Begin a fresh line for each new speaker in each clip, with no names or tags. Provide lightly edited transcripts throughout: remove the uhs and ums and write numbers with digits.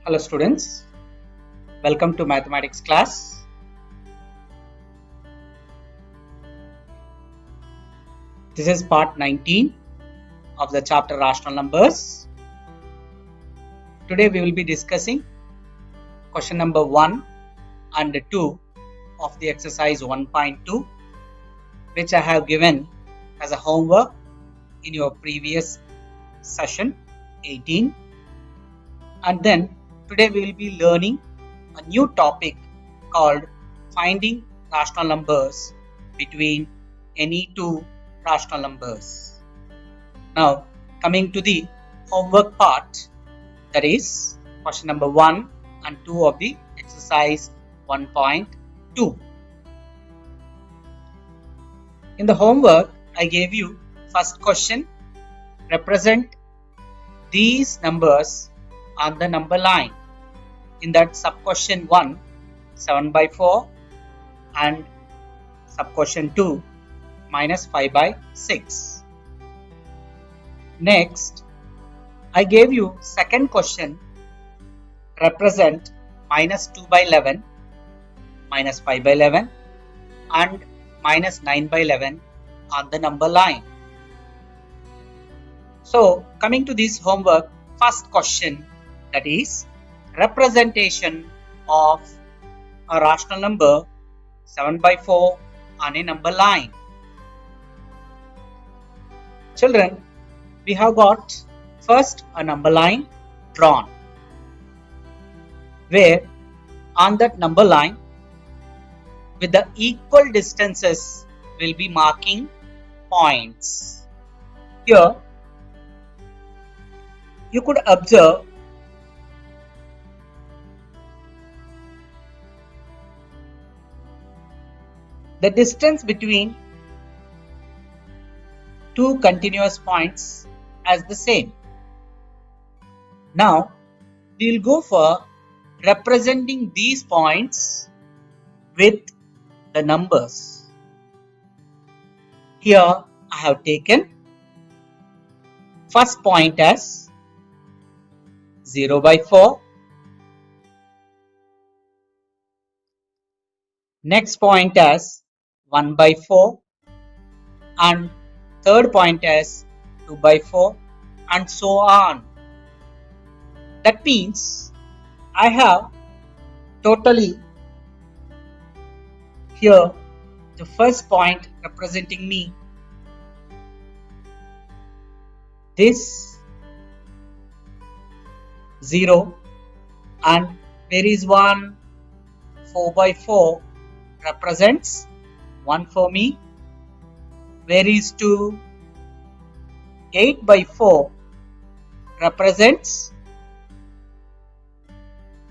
Hello students, welcome to mathematics class. This is part 19 of the chapter rational numbers. Today we will be discussing question number 1 and 2 of the exercise 1.2, which I have given as a homework in your previous session 18. And then today we will be learning a new topic called finding rational numbers between any two rational numbers. Now coming to the homework part, that is question number 1 and 2 of the exercise 1.2. In the homework I gave you first question, represent these numbers on the number line. In that sub question 1, 7 by 4, and sub question 2, minus 5 by 6. Next, I gave you second question, represent minus 2 by 11, minus 5 by 11, and minus 9 by 11 on the number line. So coming to this homework, first question, that is representation of a rational number 7 by 4 on a number line. Children, we have got first a number line drawn, where on that number line with the equal distances will be marking points. Here you could observe the distance between two continuous points as the same. Now we will go for representing these points with the numbers. Here I have taken first point as 0 by 4, next point as 1 by 4, and third point as 2 by 4, and so on. That means I have totally here the first point representing me this 0, and where is 1? 4 by 4 represents 1 for me. Where is 2? 8 by 4 represents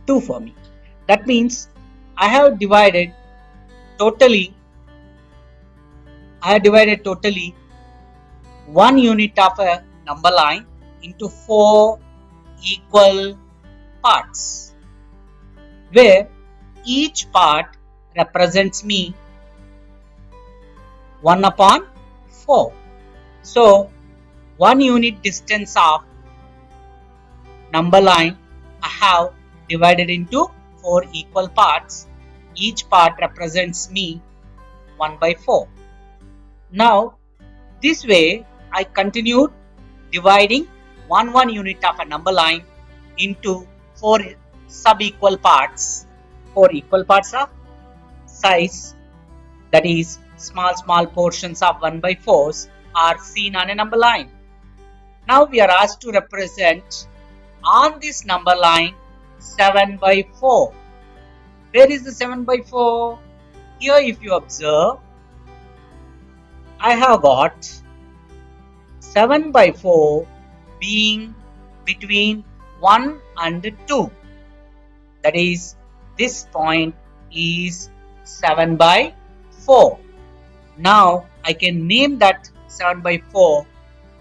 2 for me. That means I have divided totally 1 unit of a number line into 4 equal parts, where each part represents me 1 upon 4. So 1 unit distance of number line I have divided into 4 equal parts. Each part represents me 1 by 4. Now this way I continued dividing 1 unit of a number line into 4 sub-equal parts, 4 equal parts of size, that is small portions of 1 by 4s are seen on a number line. Now we are asked to represent on this number line 7 by 4. Where is the 7 by 4? Here if you observe, I have got 7 by 4 being between 1 and 2. That is, this point is 7 by 4. Now I can name that 7 by 4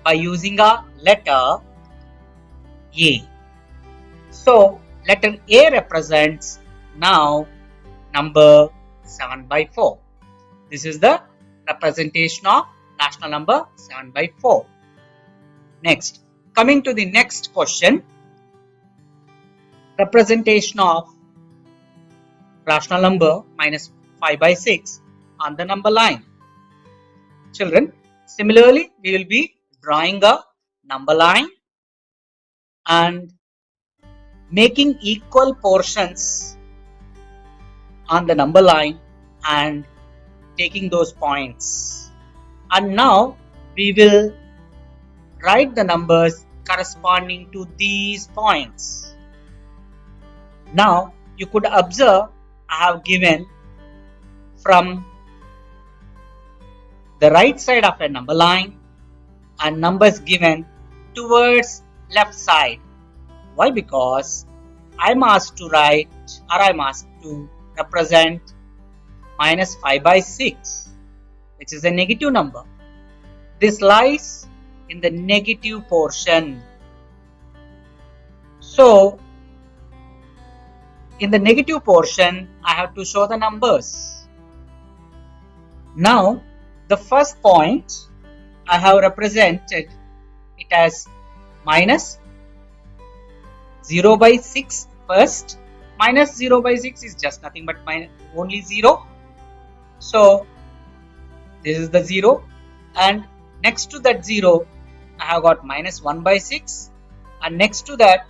by using a letter A. So letter A represents now number 7 by 4. This is the representation of rational number 7 by 4. Next, coming to the next question, representation of rational number minus 5 by 6 on the number line. Children, similarly, we will be drawing a number line and making equal portions on the number line and taking those points. And now we will write the numbers corresponding to these points. Now you could observe I have given from the right side of a number line and numbers given towards left side. Why? Because I'm asked to write or I'm asked to represent minus 5 by 6, which is a negative number. This lies in the negative portion. So in the negative portion, I have to show the numbers. Now, the first point I have represented it as minus 0 by 6 first. Minus 0 by 6 is just nothing but only 0. So this is the 0, and next to that 0 I have got minus 1 by 6, and next to that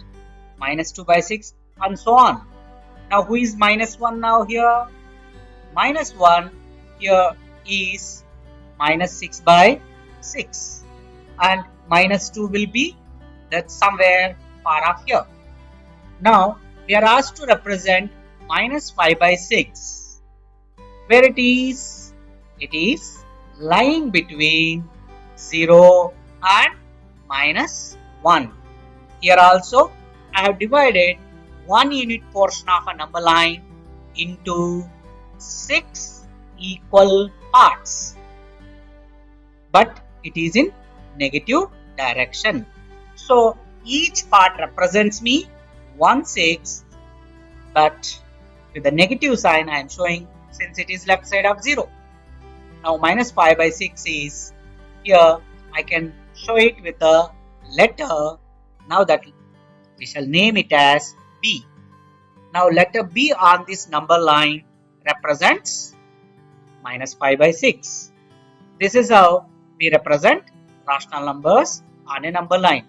minus 2 by 6, and so on. Now who is minus 1 now here? Minus 1 here is minus 6 by 6, and minus 2 will be that somewhere far off here. Now we are asked to represent minus 5 by 6. Where it is? It is lying between 0 and minus 1. Here also I have divided 1 unit portion of a number line into 6 equal parts, but it is in negative direction. So each part represents me 1/6, but with the negative sign I am showing since it is left side of 0. Now minus 5 by 6 is here. I can show it with a letter. Now that we shall name it as B. Now letter B on this number line represents minus 5 by 6. This is how we represent rational numbers on a number line.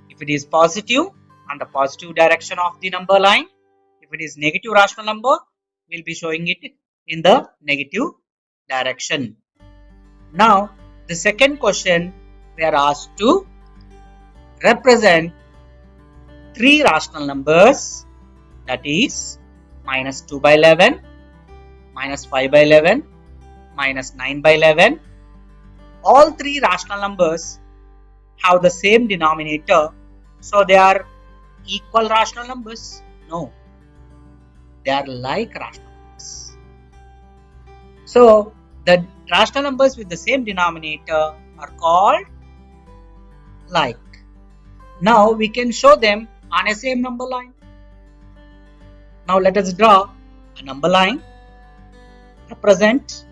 If it is positive, on the positive direction of the number line. If it is negative rational number, we'll be showing it in the negative direction. Now the second question, we are asked to represent 3 rational numbers, that is minus 2 by 11, minus 5 by 11, minus 9 by 11. All 3 rational numbers have the same denominator, so they are equal rational numbers? No, they are like rational numbers. So the rational numbers with the same denominator are called like. Now we can show them on a same number line. Now let us draw a number line, represent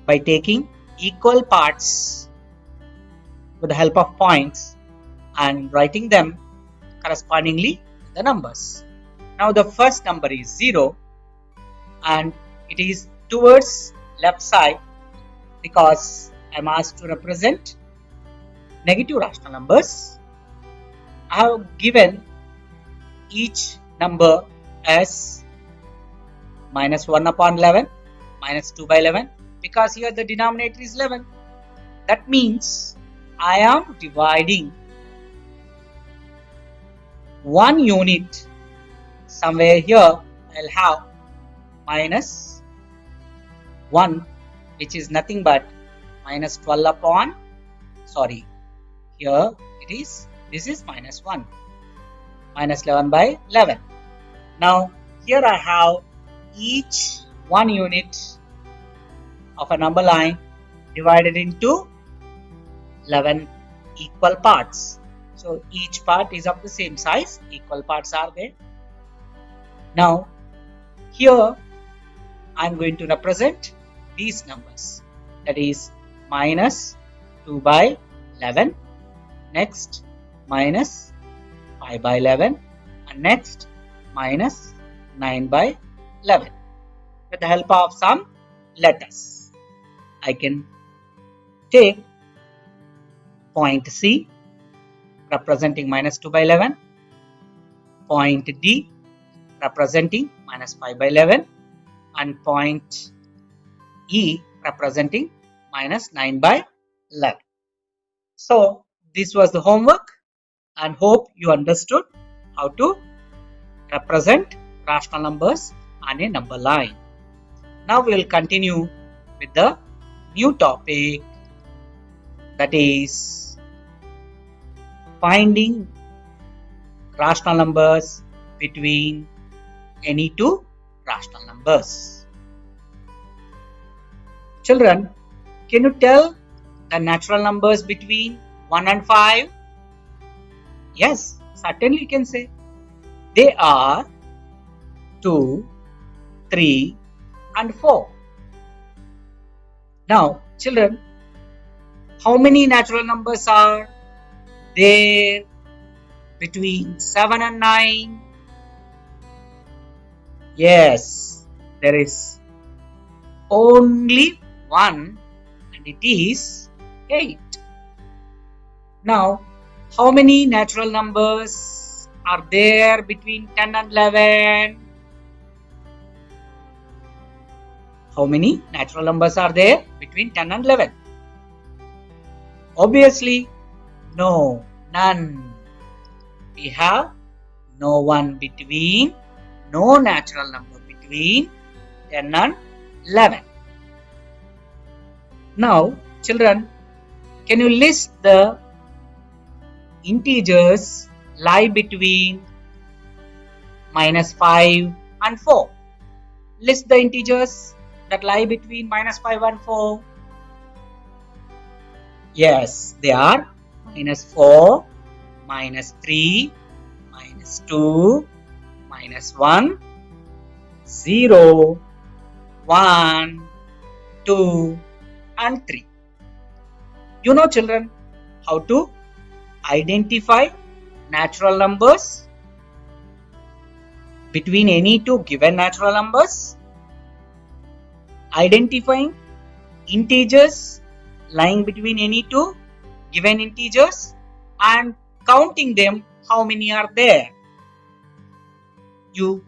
by taking equal parts with the help of points and writing them correspondingly to the numbers. Now the first number is 0 and it is towards left side because I am asked to represent negative rational numbers. I have given each number as minus 1 upon 11, minus 2 by 11, because here the denominator is 11. That means I am dividing 1 unit. Somewhere here I'll have minus 1, which is nothing but minus 12 upon, here it is, this is minus 1, minus 11 by 11. Now here I have each 1 unit of a number line divided into 11 equal parts. So each part is of the same size, equal parts are there. Now here I am going to represent these numbers, that is minus 2 by 11, next minus 5 by 11, and next minus 9 by 11. With the help of some letters, I can take point C representing minus 2 by 11, point D representing minus 5 by 11, and point E representing minus 9 by 11. So this was the homework, and hope you understood how to represent rational numbers on a number line. Now we will continue with the new topic, that is finding rational numbers between any two rational numbers. Children, can you tell the natural numbers between 1 and 5? Yes, certainly you can say. They are 2, 3 and 4. Now, children, how many natural numbers are there between 7 and 9? Yes, there is only one, and it is 8. Now, how many natural numbers are there between 10 and 11? How many natural numbers are there between 10 and 11? Obviously, no, none. We have no natural number between 10 and 11. Now, children, can you list the integers lie between minus 5 and 4? List the integers that lie between minus 5 and 4. Yes, they are minus 4, minus 3, minus 2, minus 1, 0, 1, 2 and 3. You know, children, how to identify natural numbers between any two given natural numbers, identifying integers lying between any two given integers, and counting them, how many are there. You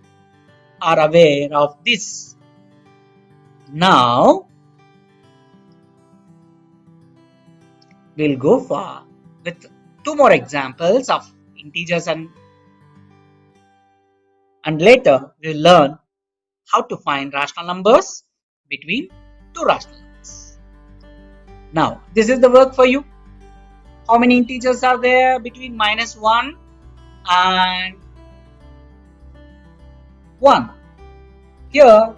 are aware of this. Now, we'll go for with two more examples of integers, and later we'll learn how to find rational numbers between two rational numbers. Now, this is the work for you. How many integers are there between minus 1 and 1? Here,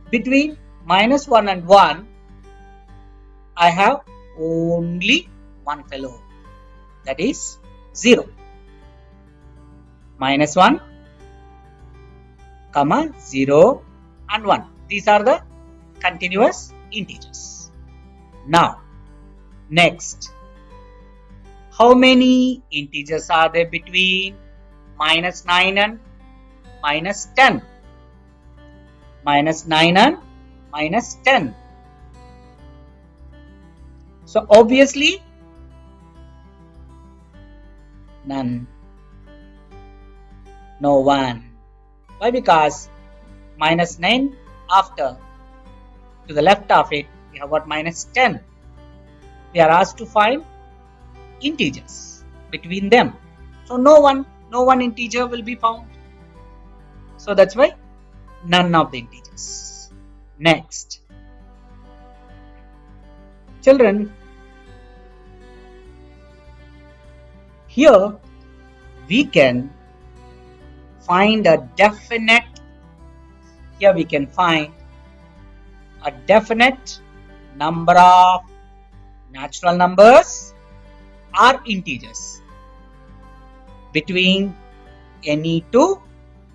between minus 1 and 1, I have only one fellow, that is 0. Minus 1, comma 0 and 1. These are the continuous integers. Now, next, how many integers are there between minus 9 and minus 10? Minus 9 and minus 10. So obviously, none. No one. Why? Because minus 9 after, to the left of it, we have got minus 10. We are asked to find integers between them. So no one integer will be found. So that's why none of the integers. Next. Children, here we can find a definite, number of natural numbers or integers between any two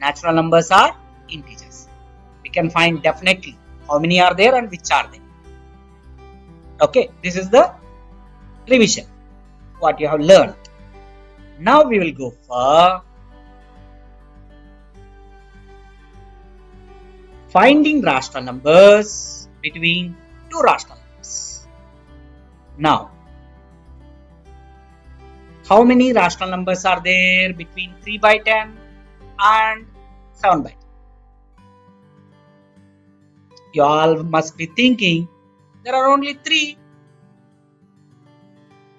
natural numbers or integers. We can find definitely how many are there and which are they. Okay, this is the revision, what you have learned. Now we will go for finding rational numbers between two rational numbers. Now, how many rational numbers are there between 3 by 10 and 7 by 10? You all must be thinking there are only 3.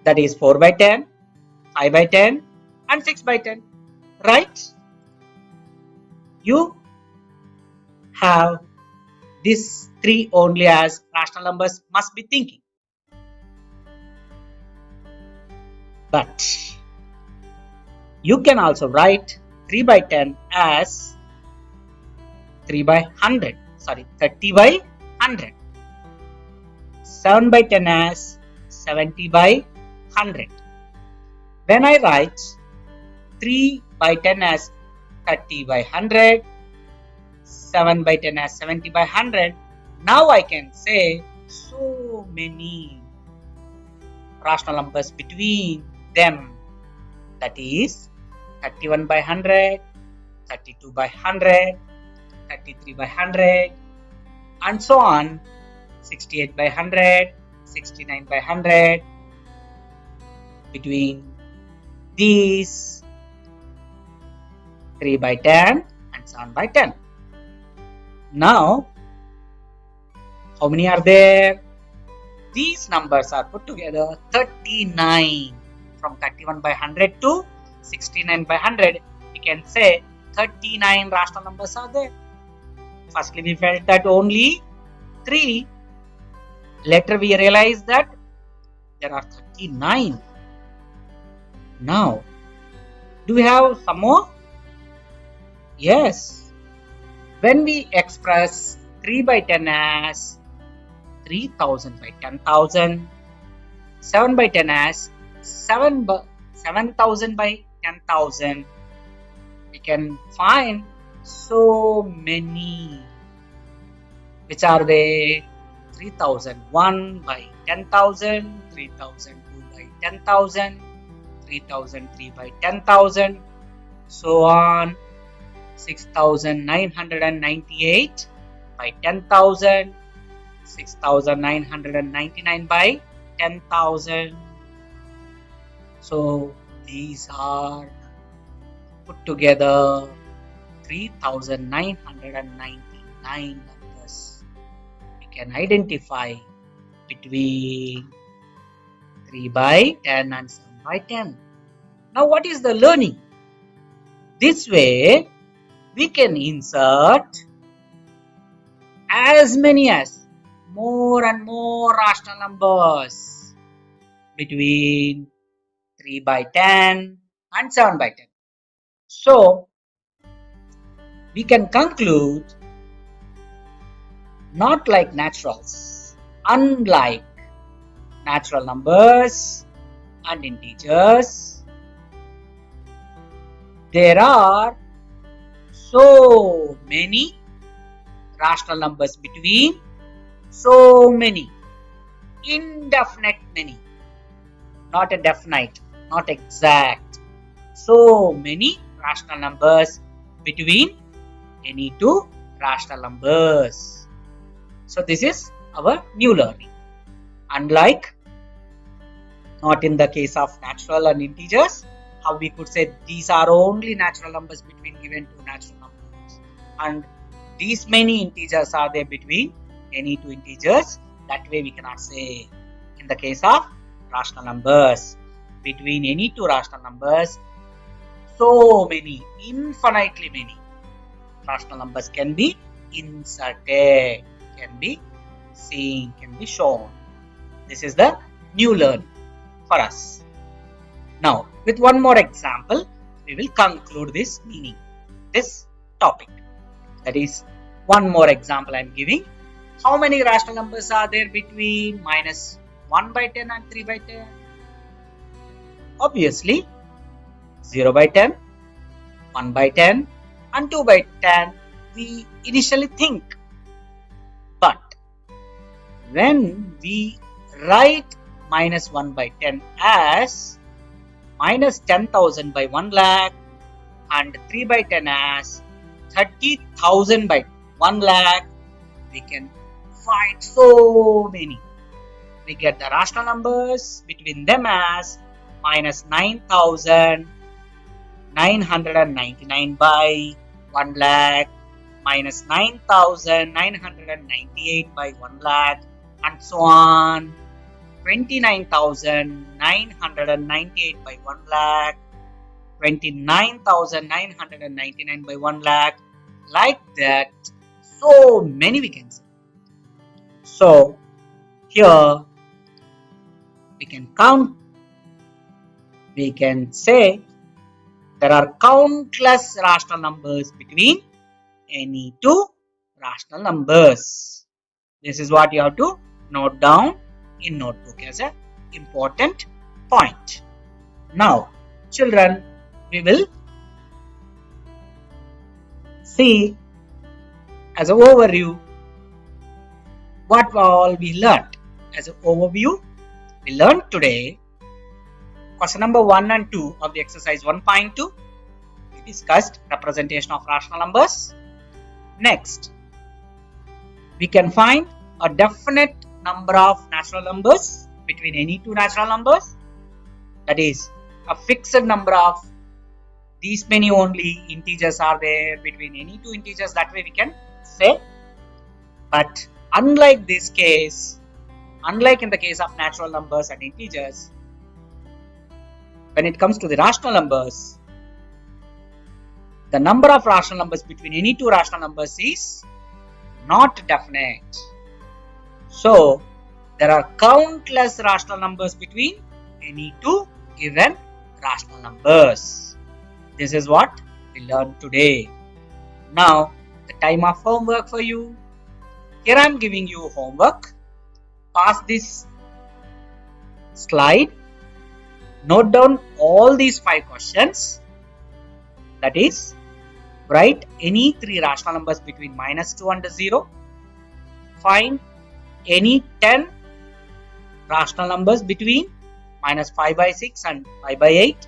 That is 4 by 10, 5 by 10 and 6 by 10. Right? You have these 3 only as rational numbers must be thinking. But you can also write 3 by 10 as 3 by 100. Sorry, 30 by 100. 7 by 10 as 70 by 100. When I write 3 by 10 as 30 by 100, 7 by 10 as 70 by 100, now I can say so many rational numbers between them. That is 31 by 100, 32 by 100, 33 by 100 and so on, 68 by 100, 69 by 100. Between these 3 by 10 and 7 by 10. Now, how many are there? These numbers are put together 39. From 31 by 100 to 69 by 100, we can say 39 rational numbers are there. Firstly, we felt that only 3. Later, we realized that there are 39. Now, do we have some more? Yes. When we express 3 by 10 as 3000 by 10,000, 7 by 10 as 7,000 by 10,000, we can find so many. Which are they? 3001 by 10,000, 3002 by 10,000, 3003 by 10,000, so on. 6,998 by 10,000, 6,999 by 10,000. So these are put together 3,999 numbers. We can identify between 3 by 10 and 7 by 10. Now what is the learning? This way we can insert as many as more and more rational numbers between 3 by 10 and 7 by 10. So we can conclude, not like naturals, unlike natural numbers and integers, there are so many rational numbers between so many, indefinite many, not a definite, not exact, so many rational numbers between any two rational numbers. So this is our new learning. Unlike not in the case of natural and integers, how we could say these are only natural numbers between given two natural numbers, and these many integers are there between any two integers. That way we cannot say. In the case of rational numbers, between any two rational numbers, so many, infinitely many rational numbers can be inserted, can be seen, can be shown. This is the new learning for us. Now, with one more example, we will conclude this meaning, this topic. That is, one more example I am giving. How many rational numbers are there between minus 1 by 10 and 3 by 10? Obviously, 0 by 10, 1 by 10 and 2 by 10 we initially think. But when we write minus 1 by 10 as minus 10,000 by 1 lakh, and 3 by 10 as 30,000 by 1 lakh. We can find so many. We get the rational numbers between them as minus 9,999 by 1 lakh, minus 9,998 by 1 lakh, and so on. 29,998 by 1 lakh, 29,999 by 1 lakh, like that. So many we can say. So here we can count, we can say there are countless rational numbers between any two rational numbers. This is what you have to note down in notebook as an important point. Now, children, we will see as an overview what all we learned. As an overview, we learned today question number 1 and 2 of the exercise 1.2. We discussed representation of rational numbers. Next, we can find a definite number of natural numbers between any two natural numbers. That is, a fixed number of these many only integers are there between any two integers. That way we can say. But unlike this case, unlike in the case of natural numbers and integers, when it comes to the rational numbers, the number of rational numbers between any two rational numbers is not definite. So, there are countless rational numbers between any two given rational numbers. This is what we learned today. Now, the time of homework for you. Here I am giving you homework. Pass this slide. Note down all these 5 questions. That is, write any 3 rational numbers between minus 2 and 0. Find any 10 rational numbers between minus 5 by 6 and 5 by 8.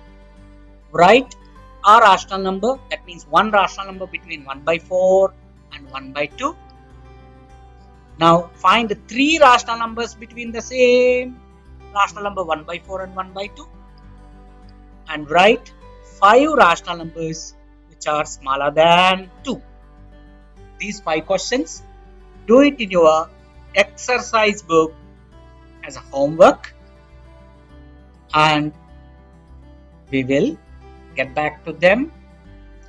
Write a rational number, that means one rational number between 1 by 4 and 1 by 2. Now find 3 rational numbers between the same rational number 1 by 4 and 1 by 2. And write 5 rational numbers which are smaller than 2. These 5 questions, do it in your exercise book as a homework, and we will get back to them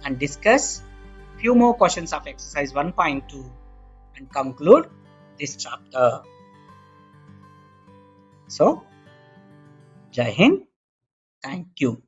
and discuss few more questions of exercise 1.2 and conclude this chapter. So, Jai Hind. Thank you.